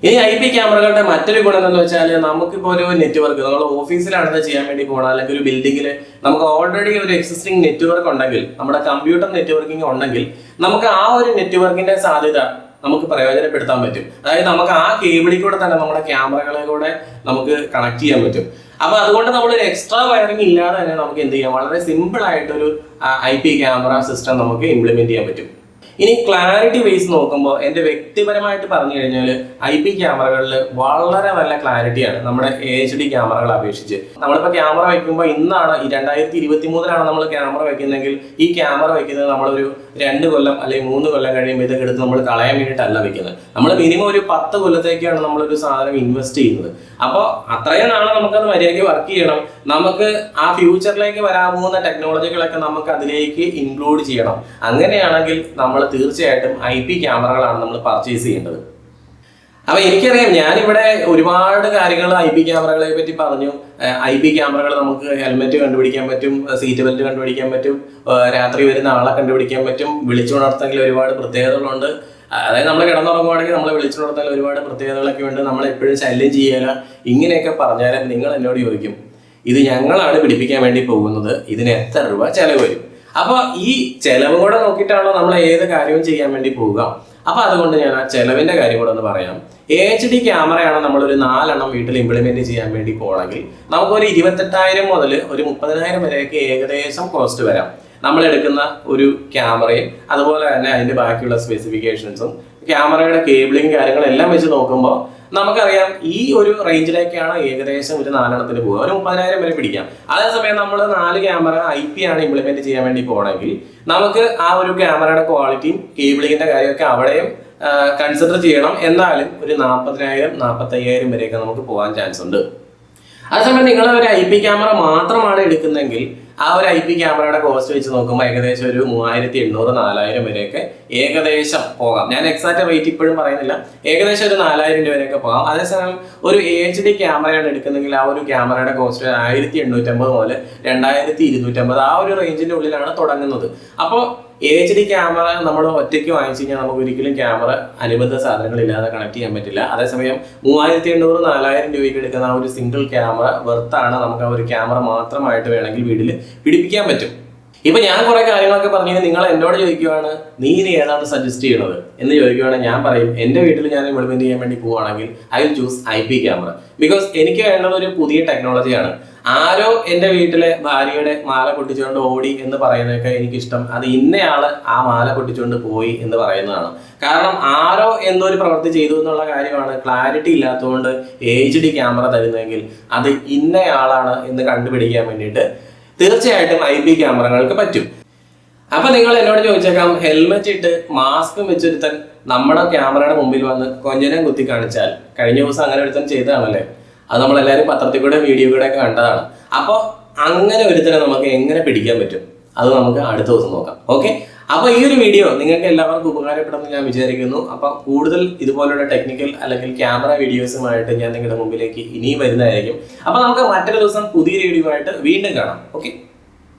ഇനി IP ക്യാമറകളുടെ മറ്റൊരു ഗുണം എന്ന് വെച്ചാൽ നമുക്കിപ്പോൾ ഒരു നെറ്റ്വർക്ക്, നമ്മൾ ഓഫീസിലാണെന്ന് ചെയ്യാൻ വേണ്ടി പോകണം, അല്ലെങ്കിൽ ഒരു ബിൽഡിങ്ങിൽ നമുക്ക് ഓൾറെഡി ഒരു എക്സിസ്റ്റിംഗ് നെറ്റ്വർക്ക് ഉണ്ടെങ്കിൽ, നമ്മുടെ കമ്പ്യൂട്ടർ നെറ്റ്വർക്കിംഗ് ഉണ്ടെങ്കിൽ നമുക്ക് ആ ഒരു നെറ്റ്വർക്കിന്റെ സാധ്യത നമുക്ക് പ്രയോജനപ്പെടുത്താൻ പറ്റും. അതായത് നമുക്ക് ആ കേബിളിൽ കൂടെ തന്നെ നമ്മുടെ ക്യാമറകളെ കൂടെ നമുക്ക് കണക്ട് ചെയ്യാൻ പറ്റും. അപ്പൊ അതുകൊണ്ട് നമ്മളൊരു എക്സ്ട്രാ വയറിംഗ് ഇല്ലാതെ തന്നെ നമുക്ക് എന്ത് ചെയ്യാം, വളരെ സിമ്പിൾ ആയിട്ടൊരു IP ക്യാമറ സിസ്റ്റം നമുക്ക് ഇംപ്ലിമെന്റ് ചെയ്യാൻ പറ്റും. ഇനി ക്ലാരിറ്റി വൈസ് നോക്കുമ്പോൾ എൻ്റെ വ്യക്തിപരമായിട്ട് പറഞ്ഞു കഴിഞ്ഞാൽ IP ക്യാമറകളിൽ വളരെ നല്ല ക്ലാരിറ്റിയാണ് നമ്മുടെ HD ക്യാമറകളെ അപേക്ഷിച്ച്. നമ്മളിപ്പോൾ ക്യാമറ വയ്ക്കുമ്പോൾ ഇന്നാണ് 2023 നമ്മൾ ക്യാമറ വയ്ക്കുന്നതെങ്കിൽ ഈ ക്യാമറ വയ്ക്കുന്നത് നമ്മളൊരു 2 കൊല്ലം അല്ലെങ്കിൽ 3 കൊല്ലം കഴിയുമ്പോൾ ഇതൊക്കെ എടുത്ത് നമ്മൾ കളയാൻ വേണ്ടിയിട്ടല്ല വയ്ക്കുന്നത്. നമ്മൾ മിനിമം ഒരു 10 കൊല്ലത്തേക്കാണ് നമ്മളൊരു സാധനം ഇൻവെസ്റ്റ് ചെയ്യുന്നത്. അപ്പോൾ അത്രയും നാളെ നമുക്കത് മര്യാദയ്ക്ക് വർക്ക് ചെയ്യണം. നമുക്ക് ആ ഫ്യൂച്ചറിലേക്ക് വരാൻ പോകുന്ന ടെക്നോളജികളൊക്കെ നമുക്ക് അതിലേക്ക് ഇൻക്ലൂഡ് ചെയ്യണം. അങ്ങനെയാണെങ്കിൽ നമ്മൾ തീർച്ചയായിട്ടും IP ക്യാമറകളാണ് നമ്മൾ പർച്ചേസ് ചെയ്യേണ്ടത്. അപ്പൊ എനിക്കറിയാം, ഞാനിവിടെ ഒരുപാട് കാര്യങ്ങൾ IP ക്യാമറകളെ പറ്റി പറഞ്ഞു. IP ക്യാമറകൾ നമുക്ക് ഹെൽമെറ്റ് കണ്ടുപിടിക്കാൻ പറ്റും, സീറ്റ് ബെൽറ്റ് കണ്ടുപിടിക്കാൻ പറ്റും, രാത്രി വരുന്ന ആളെ കണ്ടുപിടിക്കാൻ പറ്റും, വിളിച്ചുണർത്തമെങ്കിൽ ഒരുപാട് പ്രത്യേകതകളുണ്ട്. അതായത് നമ്മൾ കിടന്നുറങ്ങുവാണെങ്കിൽ നമ്മളെ വിളിച്ചുണർത്താൻ ഒരുപാട് പ്രത്യേകതകളൊക്കെ ഉണ്ട്, നമ്മളെപ്പോഴും ശല്യം ചെയ്യല. ഇങ്ങനെയൊക്കെ പറഞ്ഞാലും നിങ്ങൾ എന്നോട് ചോദിക്കും, ഇത് ഞങ്ങളാണ് പിടിപ്പിക്കാൻ വേണ്ടി പോകുന്നത്, ഇതിന് എത്ര രൂപ ചെലവ് വരും? അപ്പൊ ഈ ചെലവ് കൂടെ നോക്കിയിട്ടാണല്ലോ നമ്മൾ ഏത് കാര്യവും ചെയ്യാൻ വേണ്ടി പോവുക. അപ്പൊ അതുകൊണ്ട് ഞാൻ ആ ചെലവിന്റെ കാര്യം കൂടെ ഒന്ന് പറയാം. HD ക്യാമറയാണ് നമ്മളൊരു 4 എണ്ണം വീട്ടിൽ ഇംപ്ലിമെന്റ് ചെയ്യാൻ വേണ്ടി പോകണമെങ്കിൽ നമുക്കൊരു 28,000 മുതൽ ഒരു 30,000 വരെയൊക്കെ ഏകദേശം കോസ്റ്റ് വരാം. നമ്മൾ എടുക്കുന്ന ഒരു ക്യാമറയും അതുപോലെ തന്നെ അതിന്റെ ബാക്കിയുള്ള സ്പെസിഫിക്കേഷൻസും ക്യാമറയുടെ കേബിളിങ് കാര്യങ്ങളെല്ലാം വെച്ച് നോക്കുമ്പോൾ നമുക്കറിയാം ഈ ഒരു റേഞ്ചിലേക്കാണ് ഏകദേശം ഒരു 4 എണ്ണത്തിന് പോകുക. ഒരു 30,000 വരെ പിടിക്കാം. അതേസമയം നമ്മൾ 4 ക്യാമറ IP ആണ് ഇംപ്ലിമെന്റ് ചെയ്യാൻ വേണ്ടി പോകണമെങ്കിൽ നമുക്ക് ആ ഒരു ക്യാമറയുടെ ക്വാളിറ്റിയും കേബിളിങ്ങിന്റെ കാര്യമൊക്കെ അവിടെയും കൺസിഡർ ചെയ്യണം. എന്നാലും ഒരു 40,000-45,000 വരെയൊക്കെ നമുക്ക് പോകാൻ ചാൻസ് ഉണ്ട്. അതേസമയം നിങ്ങൾ ഒരു IP ക്യാമറ മാത്രമാണ് എടുക്കുന്നതെങ്കിൽ ആ ഒരു IP ക്യാമറയുടെ കോസ്റ്റ് വെച്ച് നോക്കുമ്പോൾ ഏകദേശം ഒരു 3,800-4,000 വരെയൊക്കെ ഏകദേശം പോകാം. ഞാൻ എക്സാക്റ്റ് റേറ്റ് ഇപ്പോഴും പറയുന്നില്ല, ഏകദേശം ഒരു 4,000 രൂപ വരെയൊക്കെ പോകാം. അതേസമയം ഒരു HD ക്യാമറയാണ് എടുക്കുന്നെങ്കിൽ ആ ഒരു ക്യാമറയുടെ കോസ്റ്റ് 1,850 മുതൽ 2,250 ആ ഒരു റേഞ്ചിന്റെ ഉള്ളിലാണ് തുടങ്ങുന്നത്. അപ്പോൾ HD ക്യാമറ നമ്മൾ ഒറ്റയ്ക്ക് വാങ്ങിച്ചു കഴിഞ്ഞാൽ നമുക്ക് ഒരിക്കലും ക്യാമറ അനുബന്ധ സാധനങ്ങളില്ലാതെ കണക്ട് ചെയ്യാൻ പറ്റില്ല. അതേസമയം 3,800-4,000 രൂപയ്ക്ക് എടുക്കുന്ന ആ ഒരു സിംഗിൾ ക്യാമറ വെർത്താണ്. നമുക്ക് ആ ഒരു ക്യാമറ മാത്രമായിട്ട് വേണമെങ്കിൽ വീട്ടിൽ പിടിപ്പിക്കാൻ പറ്റും. ഇപ്പൊ ഞാൻ കുറെ കാര്യങ്ങളൊക്കെ പറഞ്ഞു, നിങ്ങൾ എന്നോട് ചോദിക്കുവാണ് നീ ഇനി ഏതാണ് സജസ്റ്റ് ചെയ്യണത് എന്ന് ചോദിക്കുവാണെങ്കിൽ ഞാൻ പറയും എന്റെ വീട്ടിൽ ഞാൻ ഇംപ്ലിമെന്റ് ചെയ്യാൻ വേണ്ടി പോവുകയാണെങ്കിൽ I will choose IP camera. Because എനിക്ക് വേണ്ടത് ഒരു പുതിയ ടെക്നോളജിയാണ്. ആരോ എൻ്റെ വീട്ടിലെ ഭാര്യയുടെ മാല പൊട്ടിച്ചുകൊണ്ട് ഓടി എന്ന് പറയുന്നതൊക്കെ എനിക്കിഷ്ടം അത് ഇന്നയാള് ആ മാല പൊട്ടിച്ചുകൊണ്ട് പോയി എന്ന് പറയുന്നതാണ്. കാരണം ആരോ എന്നൊരു പ്രവൃത്തി ചെയ്തു എന്നുള്ള കാര്യമാണ് ക്ലാരിറ്റി ഇല്ലാത്തതുകൊണ്ട് HD ക്യാമറ തരുന്നതെങ്കിൽ അത് ഇന്നയാളാണ് എന്ന് കണ്ടുപിടിക്കാൻ വേണ്ടിയിട്ട് തീർച്ചയായിട്ടും IP ക്യാമറകൾക്ക് പറ്റും. അപ്പൊ നിങ്ങൾ എന്നോട് ചോദിച്ചേക്കാം, ഹെൽമെറ്റ് ഇട്ട് മാസ്കും വെച്ചൊരുത്തൻ നമ്മുടെ ക്യാമറയുടെ മുമ്പിൽ വന്ന് കൊഞ്ഞനം കുത്തി കാണിച്ചാൽ, കഴിഞ്ഞ ദിവസം അങ്ങനെ ഒരുത്തൻ ചെയ്തതാണല്ലേ, അത് നമ്മളെല്ലാവരും പത്രത്തിൽ കൂടെ വീഡിയോ കൂടെ ഒക്കെ കണ്ടതാണ്. അപ്പോൾ അങ്ങനെ ഒരുത്തനെ നമുക്ക് എങ്ങനെ പിടിക്കാൻ പറ്റും അത് നമുക്ക് അടുത്ത ദിവസം നോക്കാം. ഓക്കെ, അപ്പോൾ ഈ ഒരു വീഡിയോ നിങ്ങൾക്ക് എല്ലാവർക്കും ഉപകാരപ്പെടുമെന്ന് ഞാൻ വിചാരിക്കുന്നു. അപ്പോൾ കൂടുതൽ ഇതുപോലുള്ള ടെക്നിക്കൽ അല്ലെങ്കിൽ ക്യാമറ വീഡിയോസുമായിട്ട് ഞാൻ നിങ്ങളുടെ മുമ്പിലേക്ക് ഇനിയും വരുന്നതായിരിക്കും. അപ്പോൾ നമുക്ക് മറ്റൊരു ദിവസം പുതിയൊരു വീഡിയോ ആയിട്ട് വീണ്ടും കാണാം. ഓക്കെ.